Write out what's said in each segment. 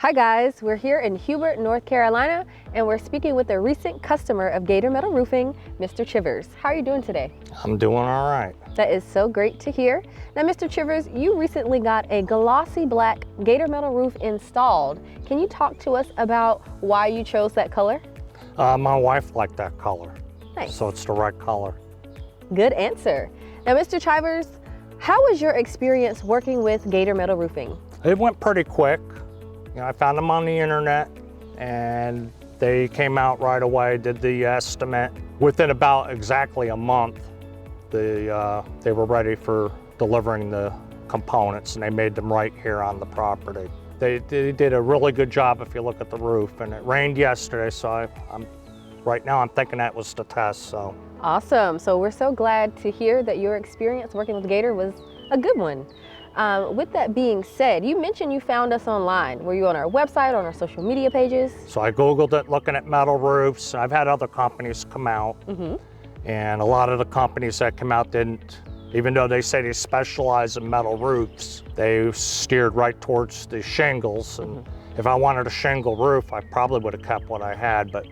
Hi guys, we're here in Hubert, North Carolina, and we're speaking with a recent customer of Gator Metal Roofing, Mr. Chivers. How are you doing today? I'm doing all right. That is so great to hear. Now, Mr. Chivers, you recently got a glossy black Gator Metal roof installed. Can you talk to us about why you chose that color? My wife liked that color. Nice. So it's the right color. Good answer. Now, Mr. Chivers, how was your experience working with Gator Metal Roofing? It went pretty quick. You know, I found them on the internet and they came out right away, did the estimate. Within about exactly a month, they were ready for delivering the components, and they made them right here on the property. They did a really good job if you look at the roof, and it rained yesterday, so right now I'm thinking that was the test. So. Awesome. So we're so glad to hear that your experience working with Gator was a good one. With that being said, you mentioned you found us online. Were you on our website, on our social media pages? So I Googled it looking at metal roofs. I've had other companies come out, and a lot of the companies that come out didn't, even though they say they specialize in metal roofs, they steered right towards the shingles. And if I wanted a shingle roof, I probably would have kept what I had, but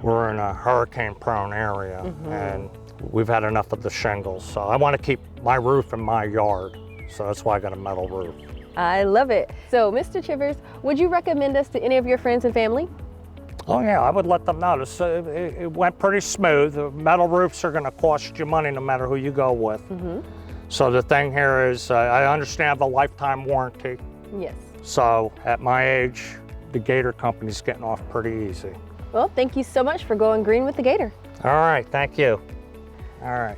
we're in a hurricane-prone area, and we've had enough of the shingles. So I want to keep my roof in my yard. So that's why I got a metal roof. I love it. So, Mr. Chivers, would you recommend us to any of your friends and family? Oh yeah, I would let them know. It went pretty smooth. Metal roofs are gonna cost you money no matter who you go with. So the thing here is, I understand the lifetime warranty. Yes. So at my age, the Gator company's getting off pretty easy. Well, thank you so much for going green with the Gator. All right, thank you. All right.